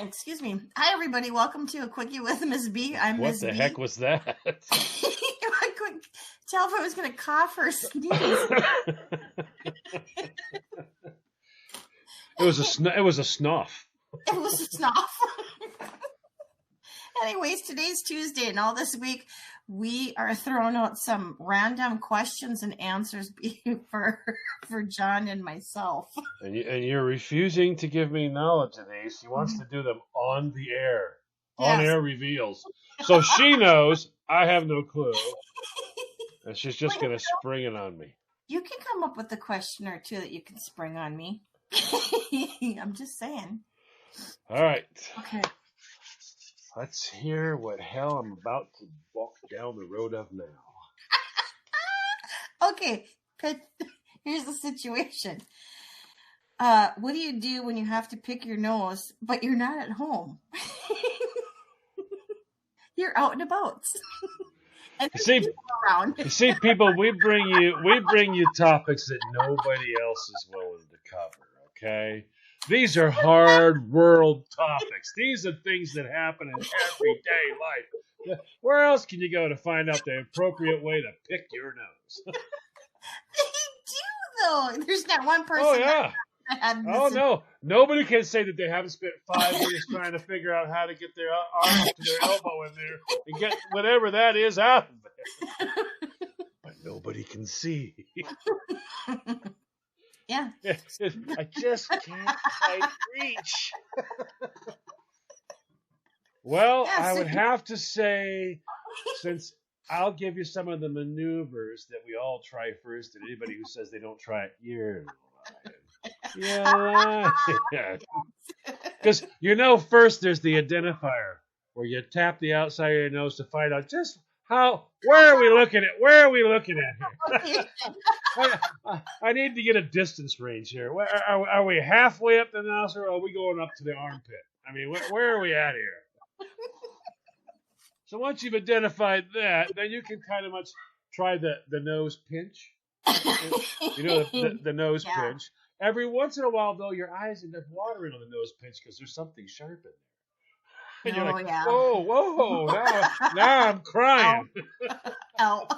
Excuse me. Hi, everybody. Welcome to a Quickie with Ms. B. I'm What Ms. the B. heck was that? I couldn't tell if I was going to cough or sneeze. It was a snuff. It was a snuff. Anyways, today's Tuesday, and all this week we are throwing out some random questions and answers for John and myself. And you're refusing to give me knowledge of these. She wants to do them on the air. Yes. On air reveals. So she knows I have no clue. And she's just going to spring it on me. You can come up with a question or two that you can spring on me. I'm just saying. All right. Okay. Let's hear what hell I'm about to walk down the road of now. Okay. Here's the situation. What do you do when you have to pick your nose, but you're not at home? You're out and about. And see, people, we bring you topics that nobody else is willing to cover, okay? These are hard world topics. These are things that happen in everyday life. Where else can you go to find out the appropriate way to pick your nose? They do, though. There's not one person. Oh, yeah. Oh, no. Nobody can say that they haven't spent 5 minutes trying to figure out how to get their arm up to their elbow in there and get whatever that is out of there. But nobody can see. Yeah. I just can't quite reach. Well, yeah, I would have to say, since I'll give you some of the maneuvers that we all try first, and anybody who says they don't try it, you're lying. Because first there's the identifier, where you tap the outside of your nose to find out just where are we looking at? Where are we looking at here? I need to get a distance range here. Are we halfway up the nostril, or are we going up to the armpit? I mean, where are we at here? So once you've identified that, then you can kind of much try the nose pinch. The nose pinch. Every once in a while, though, your eyes end up watering on the nose pinch because there's something sharp in there. And you're like, whoa, now I'm crying. Ow.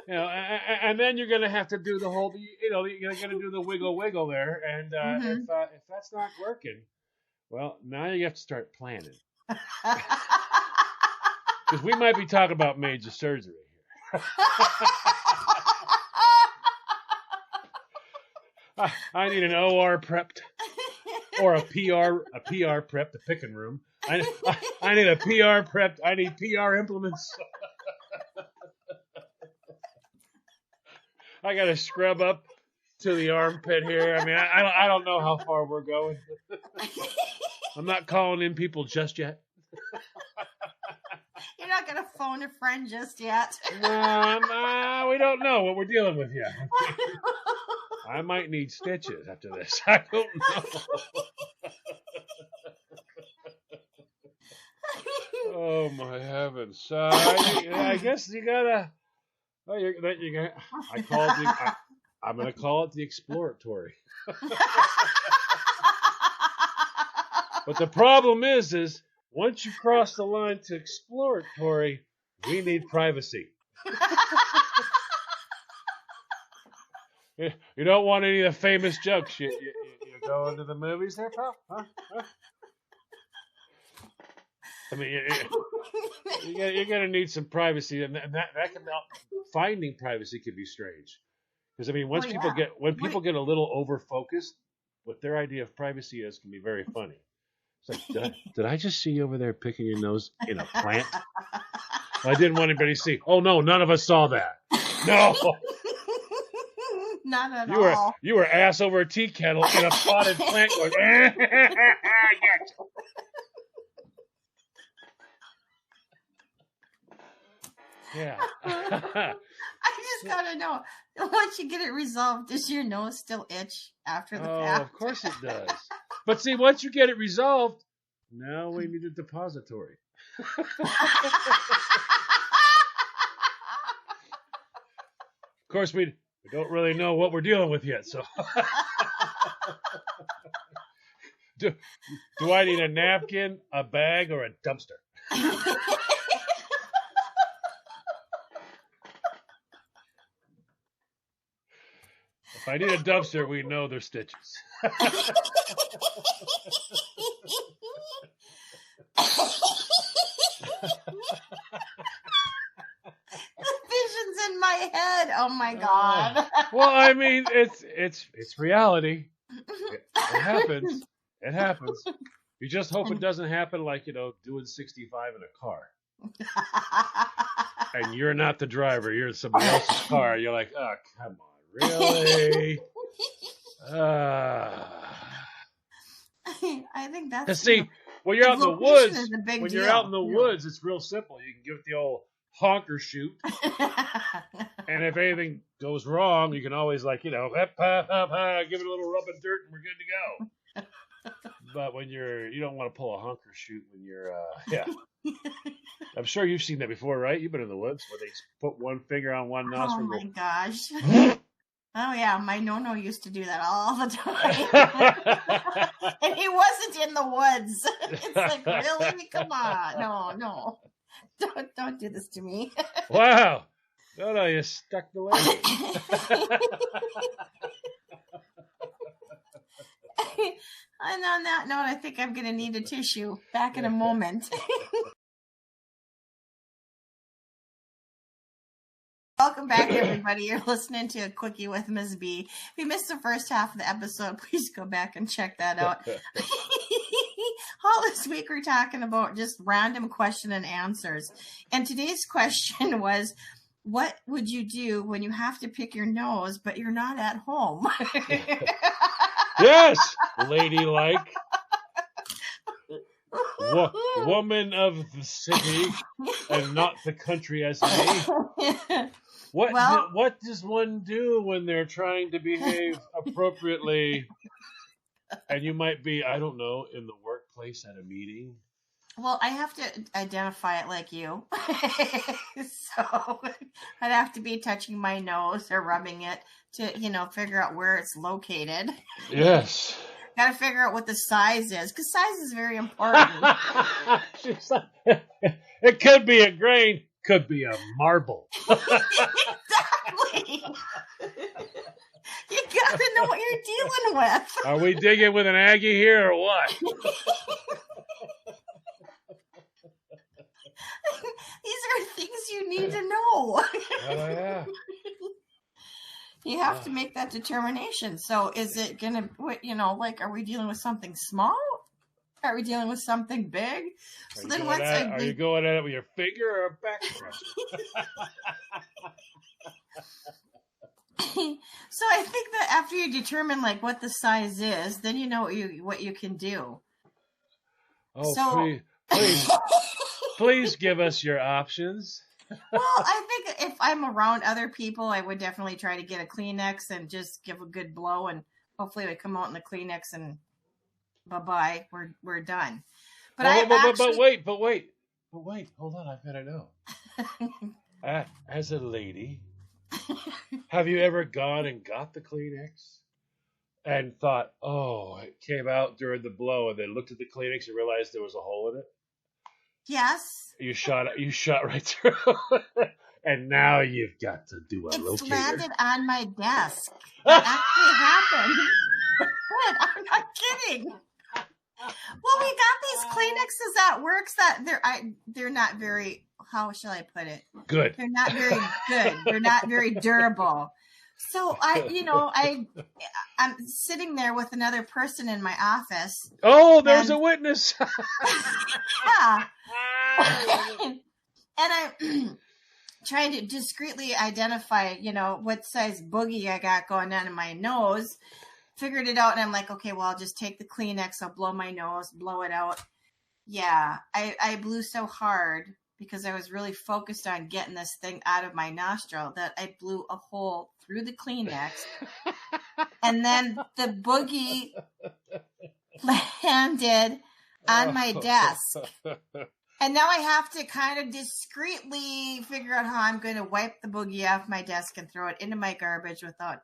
And then you're going to have to do the whole, you're going to do the wiggle there. And if that's not working, well, now you have to start planning. Because we might be talking about major surgery here. I need an OR prepped. Or a PR prep, the picking room. I need a PR prepped. I need PR implements. I got to scrub up to the armpit here. I mean, I don't know how far we're going. I'm not calling in people just yet. You're not going to phone a friend just yet. No, we don't know what we're dealing with yet. I might need stitches after this. I don't know. Oh my heavens! I guess you gotta. Oh, you're gonna. I'm gonna call it the exploratory. But the problem is once you cross the line to exploratory, we need privacy. You don't want any of the famous jokes. You go into the movies there, pal? Huh? I mean, you're going to need some privacy, and that can finding privacy can be strange. Because I mean, once people get a little over focused, what their idea of privacy is can be very funny. It's like, did I just see you over there picking your nose in a plant? I didn't want anybody to see. Oh no, none of us saw that. No. Not at all. You were ass over a tea kettle in a potted plant going, I gotcha. Yeah. I just gotta know, once you get it resolved, does your nose still itch after the fact? Oh, of course it does. But see, once you get it resolved, now we need a depository. Of course, we don't really know what we're dealing with yet, so do I need a napkin, a bag, or a dumpster? If I need a dumpster, we know they're stitches. Visions in my head. Oh my God. Well, I mean, it's reality. It happens. It happens. You just hope it doesn't happen like, doing 65 in a car. And you're not the driver. You're in somebody else's car. You're like, oh, come on. Really? I think that's... See, when you're out in the woods, you're out in the woods, it's real simple. You can give it the old honker shoot. And if anything goes wrong, you can always give it a little rub of dirt and we're good to go. But when you don't want to pull a honker shoot when you're, I'm sure you've seen that before, right? You've been in the woods where they put one finger on one nostril. Oh my gosh. Oh yeah, my no used to do that all the time. And he wasn't in the woods. It's like, really? Come on. No. Don't do this to me. Wow. No, you stuck the leg. And on that note, I think I'm going to need a tissue. Back in a moment. Welcome back, everybody. You're listening to A Quickie with Ms. B. If you missed the first half of the episode, please go back and check that out. All this week, we're talking about just random question and answers. And today's question was, what would you do when you have to pick your nose, but you're not at home? Yes, ladylike. Woman of the city and not the country as me. What does one do when they're trying to behave appropriately? And you might be, I don't know, in the workplace at a meeting. Well, I have to identify it like you. So I'd have to be touching my nose or rubbing it to, figure out where it's located. Yes. Got to figure out what the size is, because size is very important. It could be a grain, could be a marble. Exactly. You got to know what you're dealing with. Are we digging with an Aggie here or what? These are things you need to know. Oh, yeah. You have to make that determination. So is it going to, are we dealing with something small? Are we dealing with something big? So then are you going at it with your finger or a back pressure? So I think that after you determine what the size is, then you know what you can do. Oh, so, please give us your options. Well, I think if I'm around other people, I would definitely try to get a Kleenex and just give a good blow, and hopefully it would come out in the Kleenex and bye-bye, we're done. But wait, hold on, I've got to know. As a lady, have you ever gone and got the Kleenex and thought, oh, it came out during the blow, and then looked at the Kleenex and realized there was a hole in it? Yes. You shot right through, and now you've got to do a locator. It's landed on my desk. That actually happened. I'm not kidding. Well, we got these Kleenexes at work that they're not very, how shall I put it? Good. They're not very good. They're not very durable. So I'm sitting there with another person in my office. Oh, there's a witness. Yeah. And I'm trying to discreetly identify, what size boogie I got going on in my nose. Figured it out, and I'm like, okay, well, I'll just take the Kleenex, I'll blow my nose, blow it out. Yeah, I blew so hard because I was really focused on getting this thing out of my nostril that I blew a hole through the Kleenex. And then the boogie landed on my desk. And now I have to kind of discreetly figure out how I'm going to wipe the boogie off my desk and throw it into my garbage without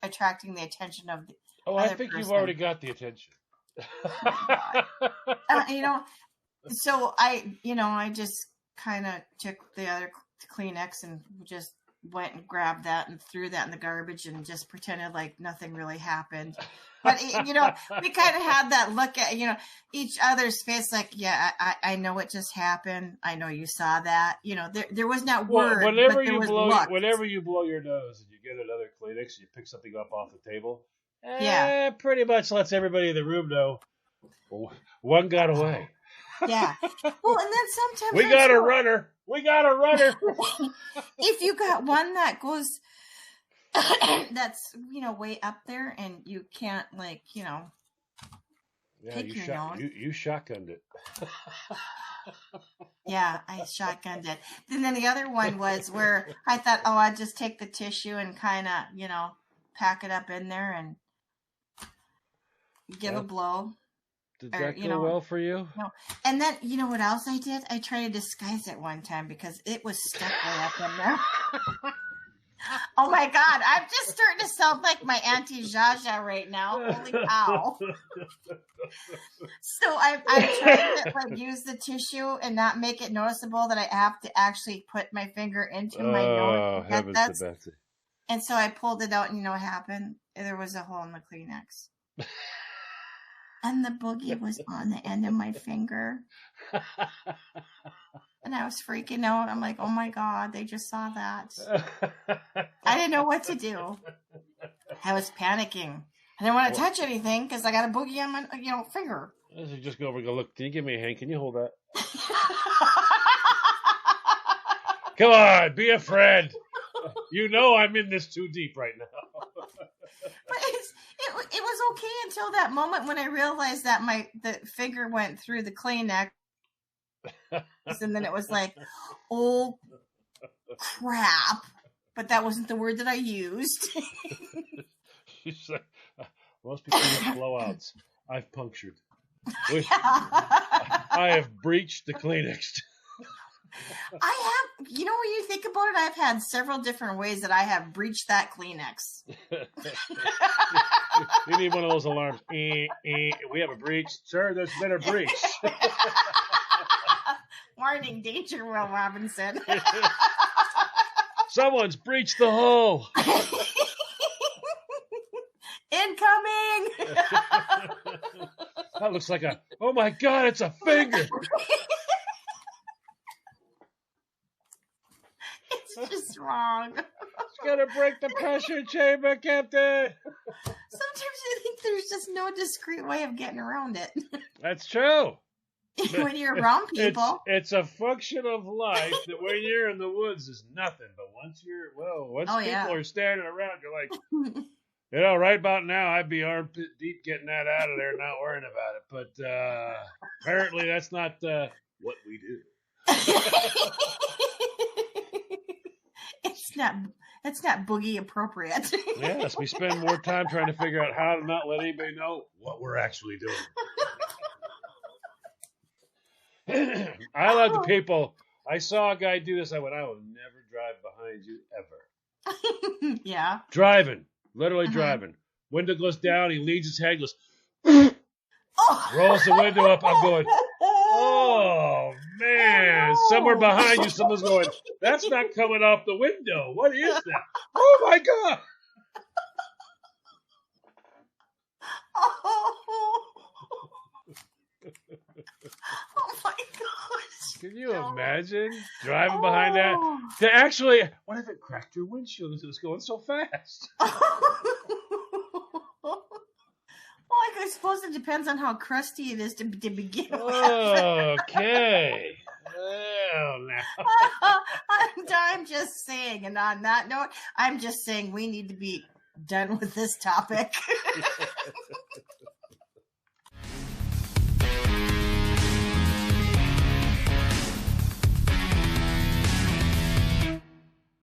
attracting the attention of the other I think person. You've already got the attention. So I just kind of took the other Kleenex and just went and grabbed that and threw that in the garbage and just pretended like nothing really happened. But we kind of had that look at each other's face, like, yeah, I know what just happened. I know you saw that. There was not word. Whenever you blow your nose and you get another Kleenex, you pick something up off the table. Yeah, pretty much lets everybody in the room know one got away. Yeah. Well, and then sometimes we got a runner. If you got one that goes, that's way up there, and you can't pick your nose. You shotgunned it. Yeah, I shotgunned it. And then the other one was where I thought, I'd just take the tissue and kind of pack it up in there and give a blow. Did that go well for you? No. And then, what else I did? I tried to disguise it one time because it was stuck way up in there. Oh, my God. I'm just starting to sound like my Auntie Jaja right now. Holy cow. So I'm trying to use the tissue and not make it noticeable that I have to actually put my finger into my nose. Heavens to Betsy. And so I pulled it out, and what happened? There was a hole in the Kleenex. And the boogie was on the end of my finger. And I was freaking out. I'm like, oh my God, they just saw that. I didn't know what to do. I was panicking. I didn't want to touch anything because I got a boogie on my finger. I should just go over and go, look, can you give me a hand? Can you hold that? Come on, be a friend. I'm in this too deep right now. But it was okay until that moment when I realized that the finger went through the Kleenex, and then it was like, oh crap! But that wasn't the word that I used. She's like, most people use blowouts. I've punctured. I have breached the Kleenex. I have, when you think about it, I've had several different ways that I have breached that Kleenex. You need one of those alarms. We have a breach. Sir, there's been a breach. Warning, danger, Will Robinson. Someone's breached the hull. Incoming. That looks like oh my God, it's a finger. It's just wrong. It's got to break the pressure chamber, Captain. Sometimes I think there's just no discreet way of getting around it. That's true. When you're around people. It's a function of life that when you're in the woods is nothing. But once people are standing around, you're like, right about now, I'd be armpit deep getting that out of there, not worrying about it. But apparently that's not what we do. It's not boogie appropriate. Yes, we spend more time trying to figure out how to not let anybody know what we're actually doing. I love the people. I saw a guy do this. I went, I will never drive behind you ever. Yeah. Driving. Literally driving. Window goes down. He leans his head, goes, rolls the window up. I'm going, oh, man. Somewhere behind you, someone's going, that's not coming off the window. What is that? Oh, my God. Oh my gosh. Can you imagine driving behind that? To actually, what if it cracked your windshield because it was going so fast? Well, I suppose it depends on how crusty it is to begin with. Okay. Well, now. I'm just saying, and on that note, I'm just saying we need to be done with this topic.